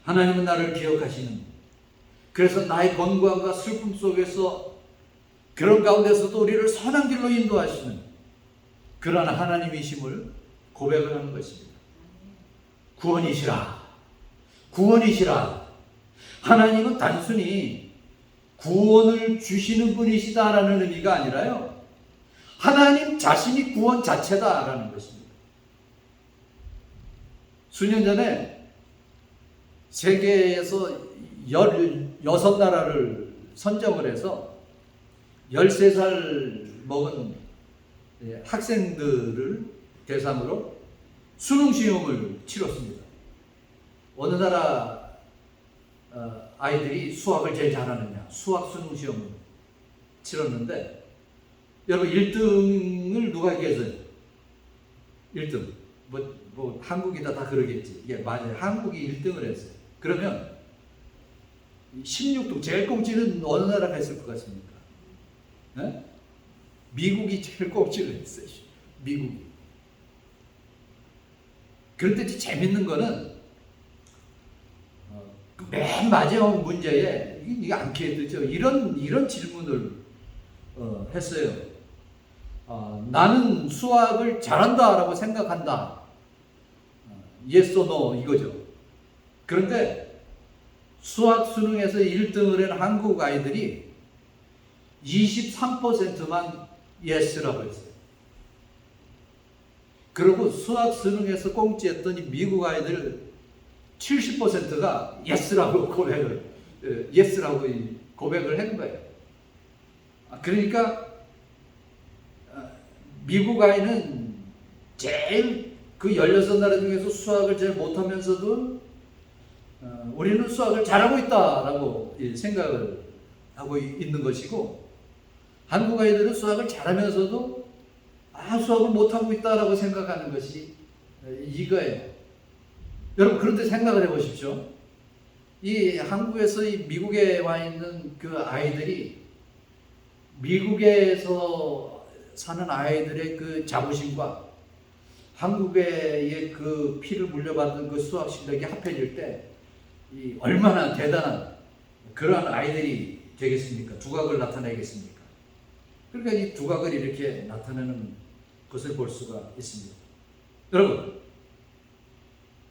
하나님은 나를 기억하시는, 그래서 나의 건강과 슬픔 속에서 그런 가운데서도 우리를 선한 길로 인도하시는 그러한 하나님이심을 고백을 하는 것입니다. 구원이시라. 구원이시라. 하나님은 단순히 구원을 주시는 분이시다라는 의미가 아니라요, 하나님 자신이 구원 자체다라는 것입니다. 수년 전에 세계에서 16나라를 선정을 해서 13살 먹은 학생들을 대상으로 수능 시험을 치렀습니다. 어느 나라 아이들이 수학을 제일 잘하느냐, 수학 수능 시험을 치렀는데, 여러분 1등을 누가 이겼어요? 1등. 뭐 한국이다 다 그러겠지. 이게 맞아요. 한국이 1등을 했어요. 그러면 16등 제일 꼴찌는 어느 나라가 했을 것 같습니까? 네? 미국이 제일 꼴찌를 했어요. 미국이. 그런데 재밌는 거는 맨 마지막 문제에 이게 앙케이트죠. 이런 질문을 했어요. 나는 수학을 잘한다라고 생각한다. Yes or no 이거죠. 그런데 수학 수능에서 1등을 한 한국 아이들이 23%만 예스라고 했어요. 그리고 수학 수능에서 꽁찌했더니 미국 아이들 70%가 예스라고 고백을 한 거예요. 그러니까 미국 아이는 제일 그 16나라 중에서 수학을 제일 못하면서도 우리는 수학을 잘하고 있다라고 생각을 하고 있는 것이고, 한국 아이들은 수학을 잘하면서도 수학을 못하고 있다라고 생각하는 것이 이거예요. 여러분, 그런데 생각을 해보십시오. 이 한국에서 이 미국에 와 있는 그 아이들이 미국에서 사는 아이들의 그 자부심과 한국의 그 피를 물려받은 그 수학 실력이 합해질 때 얼마나 대단한 그러한 아이들이 되겠습니까? 두각을 나타내겠습니까? 그러니까 이 두각을 이렇게 나타내는 것을 볼 수가 있습니다. 여러분,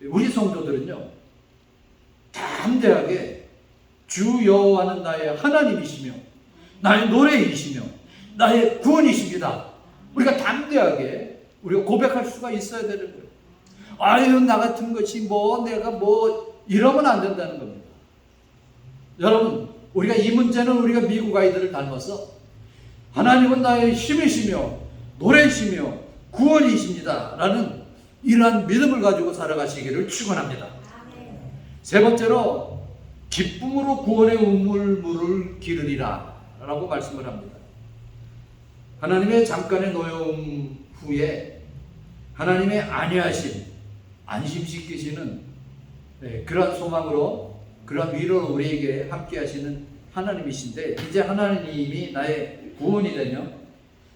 우리 성도들은요, 담대하게 주 여호와는 나의 하나님이시며 나의 노래이시며 나의 구원이십니다. 우리가 담대하게 우리가 고백할 수가 있어야 되는 거예요. 아유, 나 같은 것이 내가 이러면 안 된다는 겁니다. 여러분, 우리가 이 문제는 우리가 미국 아이들을 닮아서 하나님은 나의 힘이시며 노래이시며 구원이십니다 라는 이러한 믿음을 가지고 살아가시기를 축원합니다. 세 번째로 기쁨으로 구원의 우물물을 기르리라 라고 말씀을 합니다. 하나님의 잠깐의 노여움 후에 하나님의 안위하심, 안심시키시는 그러한 소망으로, 그러한 위로로 우리에게 함께 하시는 하나님이신데, 이제 하나님이 나의 구원이 되며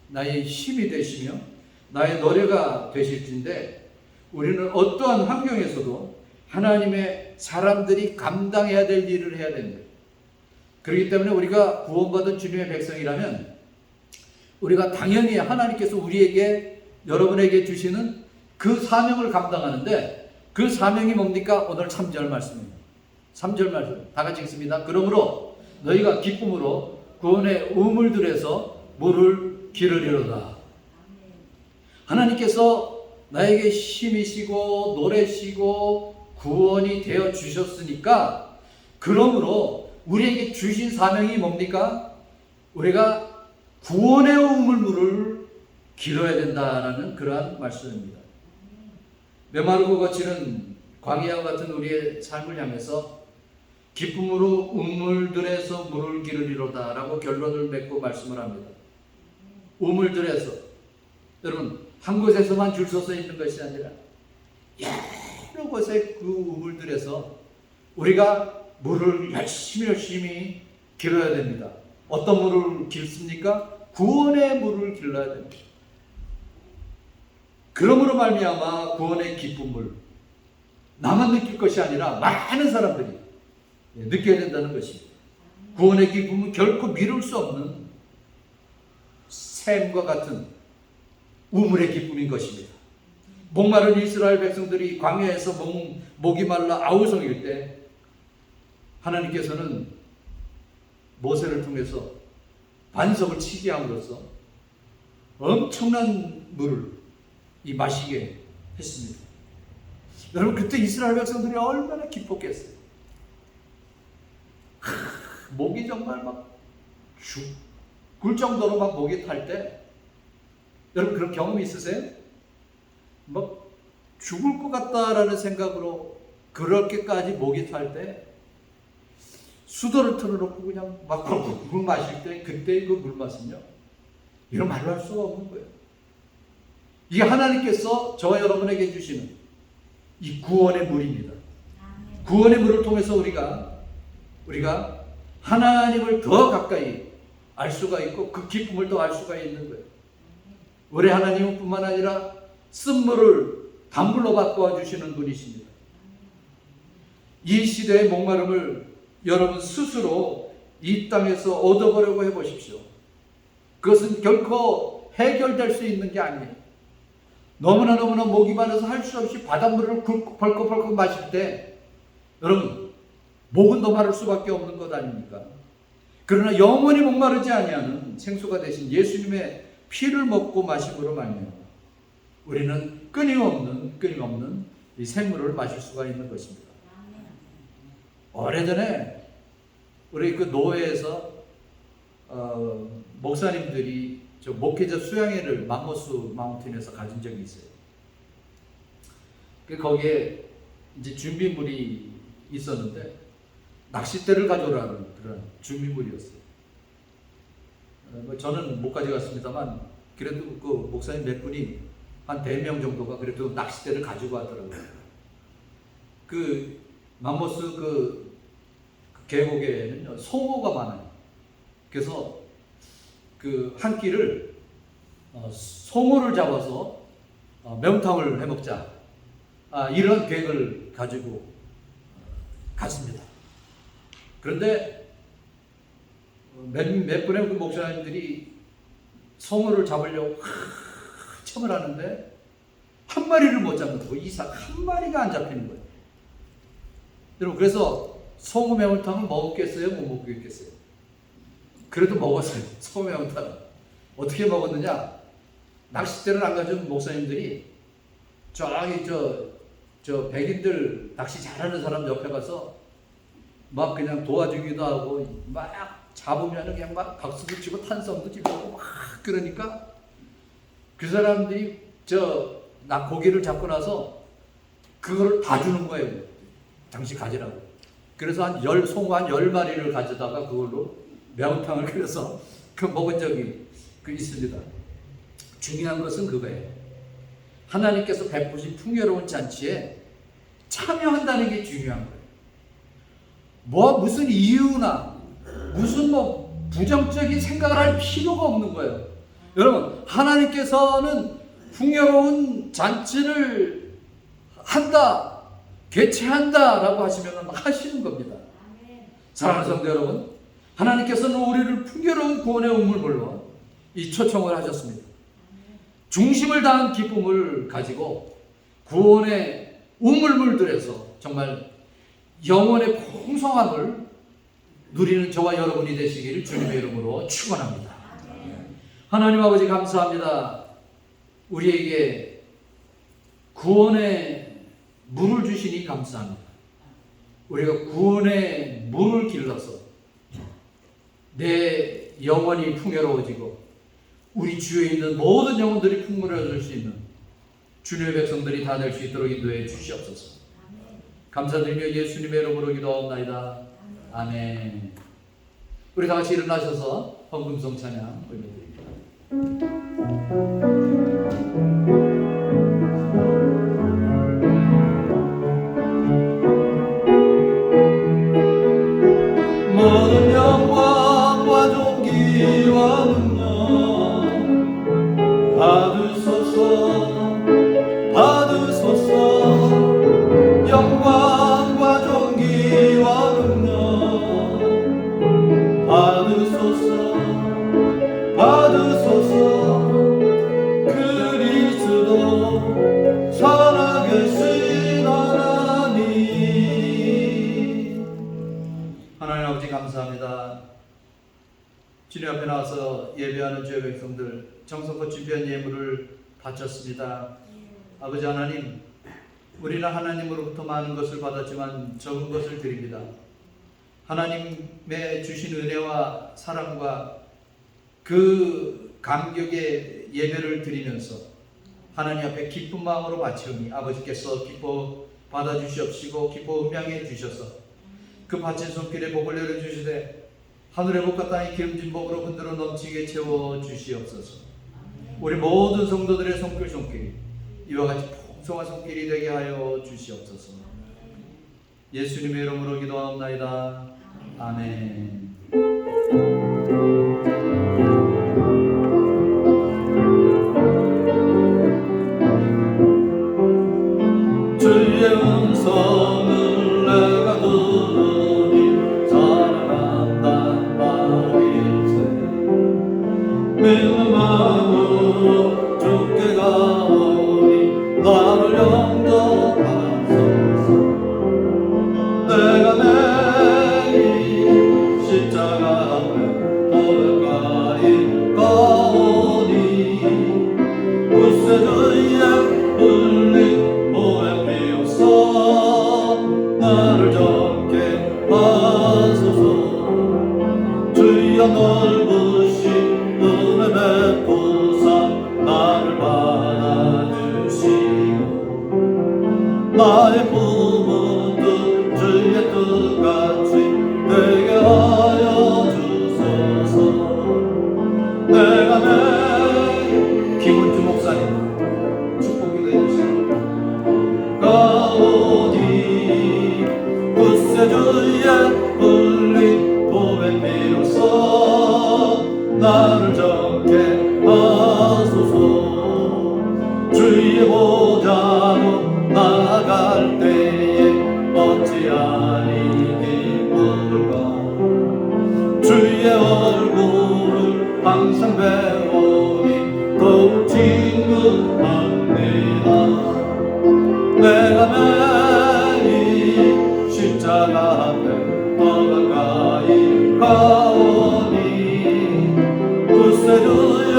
나의 힘이 되시며 나의 노래가 되실진데, 우리는 어떠한 환경에서도 하나님의 사람들이 감당해야 될 일을 해야 됩니다. 그렇기 때문에 우리가 구원받은 주님의 백성이라면 우리가 당연히 하나님께서 우리에게, 여러분에게 주시는 그 사명을 감당하는데, 그 사명이 뭡니까? 오늘 3절 말씀입니다. 3절 말씀 다 같이 읽습니다. 그러므로 너희가 기쁨으로 구원의 우물들에서 물을 기르리로다. 하나님께서 나에게 힘이시고 노래시고 구원이 되어 주셨으니까, 그러므로 우리에게 주신 사명이 뭡니까? 우리가 구원의 우물물을 기르어야 된다라는 그러한 말씀입니다. 메마르고 거치는 광야와 같은 우리의 삶을 향해서 기쁨으로 우물들에서 물을 기르리로다 라고 결론을 맺고 말씀을 합니다. 우물들에서, 여러분, 한 곳에서만 줄 서서 있는 것이 아니라 여러 곳의 그 우물들에서 우리가 물을 열심히 길어야 됩니다. 어떤 물을 길습니까? 구원의 물을 길러야 됩니다. 그러므로 말미암아 구원의 기쁨을 나만 느낄 것이 아니라 많은 사람들이 느껴야 된다는 것입니다. 구원의 기쁨은 결코 미룰 수 없는 샘과 같은 우물의 기쁨인 것입니다. 목마른 이스라엘 백성들이 광야에서 목이 말라 아우성일 때 하나님께서는 모세를 통해서 반석을 치게 함으로써 엄청난 물을 마시게 했습니다. 여러분, 그때 이스라엘 백성들이 얼마나 기뻤겠어요. 목이 정말 죽을 정도로 목이 탈 때, 여러분 그런 경험이 있으세요? 죽을 것 같다라는 생각으로 그렇게까지 목이 탈 때 수도를 틀어놓고 그냥 물 마실 때, 그때 그 물 맛은요, 이런 말로 할 수가 없는 거예요. 이게 하나님께서 저와 여러분에게 주시는 이 구원의 물입니다. 구원의 물을 통해서 우리가 하나님을 더 가까이 알 수가 있고 그 기쁨을 더 알 수가 있는 거예요. 우리 하나님은 뿐만 아니라 쓴물을 단물로 바꿔 주시는 분이십니다. 이 시대의 목마름을 여러분 스스로 이 땅에서 얻어보려고 해보십시오. 그것은 결코 해결될 수 있는 게 아니에요. 너무나 목이 마르서 할 수 없이 바닷물을 벌컥벌컥 마실 때, 여러분, 목은 더 마를 수밖에 없는 것 아닙니까? 그러나 영원히 목마르지 아니하는 생수가 되신 예수님의 피를 먹고 마심으로 말미암아 우리는 끊임없는 이 샘물을 마실 수가 있는 것입니다. 오래전에 우리 그 노회에서 목사님들이 저 목회자 수양회를 맘모스 마운틴에서 가진 적이 있어요. 거기에 이제 준비물이 있었는데 낚싯대를 가져오라는 그런 준비물이었어요. 저는 못 가져갔습니다만 그래도 그 목사님 몇 분이 한 100명 정도가 그래도 낚싯대를 가지고 왔더라고요. 그 맘모스 그 계곡에는요 송어가 많아요. 그래서 그 한 끼를 송어를 잡아서 매운탕을 해먹자, 이런 계획을 가지고 갔습니다. 그런데 몇 분의 그 목사님들이 송어를 잡으려고 한참을 하는데 한 마리를 못 잡는다고, 이상 한 마리가 안 잡히는 거예요. 여러분, 그래서 송어 매운탕을 먹었겠어요? 못 먹겠어요? 그래도 먹었어요. 송어 매운탕을. 어떻게 먹었느냐? 낚싯대를 안 가져온 목사님들이 저기 저 백인들 낚시 잘하는 사람 옆에 가서 막 그냥 도와주기도 하고 막 잡으면 그냥 막 박수도 치고 탄성도 치고 막 그러니까 그 사람들이 고기를 잡고 나서 그걸 다 주는 거예요. 당시 가지라고. 그래서 송어 한 10마리를 가져다가 그걸로 매운탕을 끓여서 먹은 적이 있습니다. 중요한 것은 그거예요. 하나님께서 베푸신 풍요로운 잔치에 참여한다는 게 중요한 거예요. 무슨 이유나 무슨 부정적인 생각을 할 필요가 없는 거예요. 여러분, 하나님께서는 풍요로운 잔치를 한다, 개최한다라고 하시면 하시는 겁니다. 사랑하는 성도 여러분, 하나님께서는 우리를 풍요로운 구원의 우물물로 이 초청을 하셨습니다. 중심을 다한 기쁨을 가지고 구원의 우물물들에서 정말 영혼의 풍성함을 누리는 저와 여러분이 되시기를 주님의 이름으로 축원합니다. 하나님 아버지 감사합니다. 우리에게 구원의 물을 주시니 감사합니다. 우리가 구원의 물을 길러서 내 영혼이 풍요로워지고 우리 주위에 있는 모든 영혼들이 풍요로워질 수 있는 주님의 백성들이 다 될 수 있도록 인도해 주시옵소서. 감사드리며 예수님의 이름으로 기도하옵나이다. 아멘. 우리 다 같이 일어나셔서 헌금송 찬양 올려드립니다. 모든 영광과 존귀와 능력 받으소서 영광과 존귀와 능력 받으소서 그리스도 살아계신 하나님. 하나님 아버지 감사합니다. 주님 앞에 나와서 예배하는 주의 백성들 정성껏 준비한 예물을 바쳤습니다. 아버지 하나님, 우리는 하나님으로부터 많은 것을 받았지만 적은 것을 드립니다. 하나님의 주신 은혜와 사랑과 그 감격의 예배를 드리면서 하나님 앞에 기쁜 마음으로 바치오니 아버지께서 기뻐 받아주시옵시고 기뻐 음양해 주셔서 그 바친 손길에 복을 내려주시되 하늘의 복과 땅의 기름진 복으로 흔들어 넘치게 채워주시옵소서. 우리 모든 성도들의 손길이 이와 같이 풍성한 손길이 되게 하여 주시옵소서. 예수님의 이름으로 기도하옵나이다. 아멘. 주의 음성을 내가 들으니 사랑한단 말일세. 믿는 마음으로 주께 가오니 나를 영접하소서. 내가 내 넓으신 은혜 베푸사 나를 받아주시고 나의 부모도 주의 뜻같이 되게 하여 주소서. 내가 매일 김은주 목사님 축복이 되주시고 가오니 구세주의 불린 봄의 비로소 나를 정케 하소서. 주의 보좌로 나아갈 때에 어찌하니 기쁠까. 주의 얼굴을 항상 배우니 더욱 친근합니다. 내가 매일 십자가 앞에 더 가까이 가오니 구세주야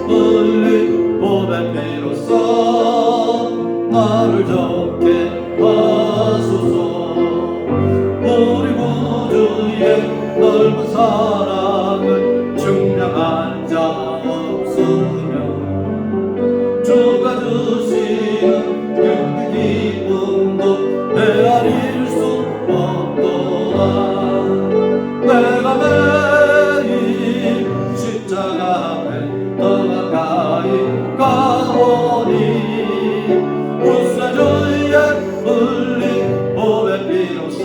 흘린 봄의 비로소 나를 정케 하소서. 우리 구주의 넓은 사랑을 증량한 자 없으며 주가 주시는 그 기쁨도 헤아릴 수 없도다. 내가 매일 십자가 앞에 더 가까이 가오니 구세주의 흘린 봄의 비로소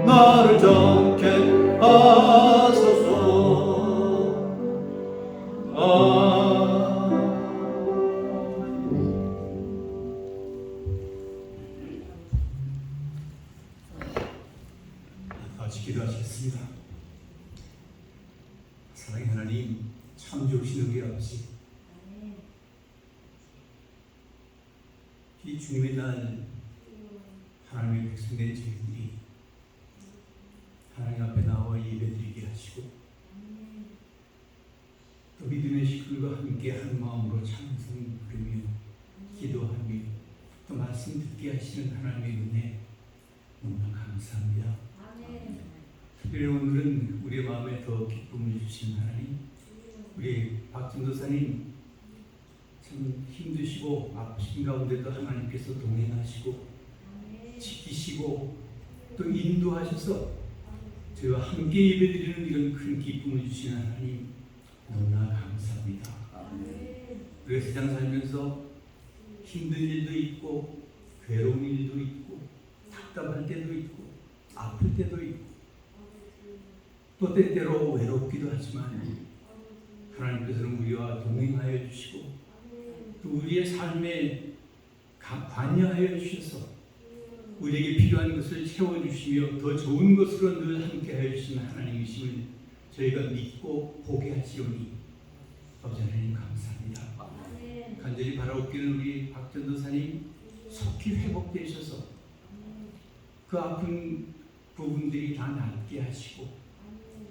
나를 정케 하소서. 같이 기도하시겠습니다. 사랑의 하나님, 참 좋으신 우리 아버지, 이 주님의 날 하나님의 백성된 저희들이 하나님 앞에 나와 예배드리게 하시고 또 믿음의 식구들과 함께 한 마음으로 찬송 부르며 기도하며 또 말씀 듣게 하시는 하나님의 은혜 너무나 감사합니다. 특별히 오늘은 우리의 마음에 더 기쁨을 주시는 하나님, 우리 박전도사님 참 힘드시고 아프신 가운데도 하나님께서 동행하시고 지키시고 또 인도하셔서 저희와 함께 예배드리는 이런 큰 기쁨을 주시는 하나님 너무나 감사합니다. 우리가 세상 살면서 힘든 일도 있고 괴로운 일도 있고 답답할 때도 있고 아플 때도 있고 또 때때로 외롭기도 하지만 하나님께서는 우리와 동행하여 주시고 또 우리의 삶에 관여하여 주셔서 우리에게 필요한 것을 채워주시며 더 좋은 것으로 늘 함께하여 주시는 하나님이심을 저희가 믿고 보게 하시오니 아버지 하나님 감사합니다. 간절히 바라옵기는 우리 박전도사님 속히 회복되셔서 그 아픈 부분들이 다 낫게 하시고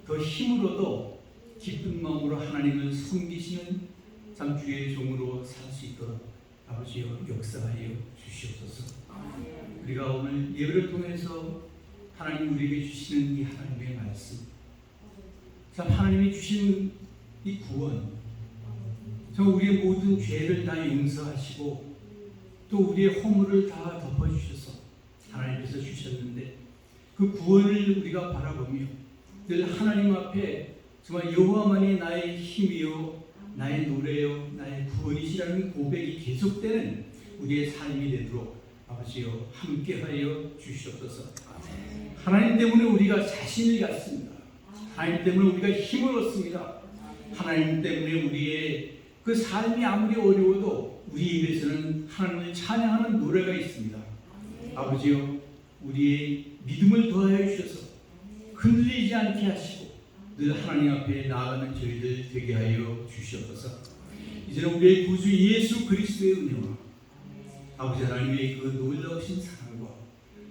더 힘으로도 기쁜 마음으로 하나님을 섬기시는 참 주의 종으로 살 수 있도록 아버지여 역사하여 주시옵소서. 우리가 오늘 예배를 통해서 하나님 우리에게 주시는 이 하나님의 말씀, 참 하나님이 주시는 이 구원, 참 우리의 모든 죄를 다 용서하시고 또 우리의 허물을 다 덮어주셔서 하나님께서 주셨는데 그 구원을 우리가 바라보며 늘 하나님 앞에 정말 여호와만이 나의 힘이요 나의 노래요 나의 구원이시라는 고백이 계속되는 우리의 삶이 되도록 아버지여 함께하여 주시옵소서. 하나님 때문에 우리가 자신을 갖습니다. 하나님 때문에 우리가 힘을 얻습니다. 하나님 때문에 우리의 그 삶이 아무리 어려워도 우리 입에서는 하나님을 찬양하는 노래가 있습니다. 아버지여 우리의 믿음을 더하여 주셔서 흔들리지 않게 하시고 늘 하나님 앞에 나아가는 저희들 되게 하여 주시옵소서. 이제는 우리의 구주 예수 그리스도의 은혜와 아버지 하나님의 그 놀라우신 사랑과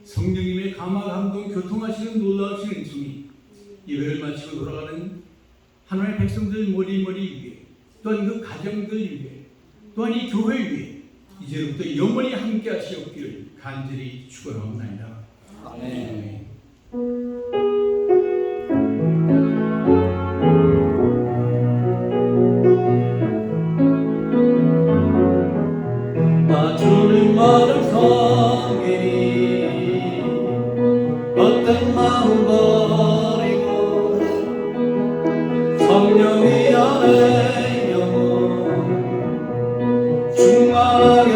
성령님의 감화 감동 교통하시는 놀라우신 은총이 예배를 마치고 돌아가는 하나님의 백성들 머리 위에 또한 그 가정들 위에 또한 이 교회 위에 이제부터 영원히 함께 하시옵기를 간절히 축원하옵나이다. 아멘. 헛된 마음 버리고 성령이 안에 영혼 충만하게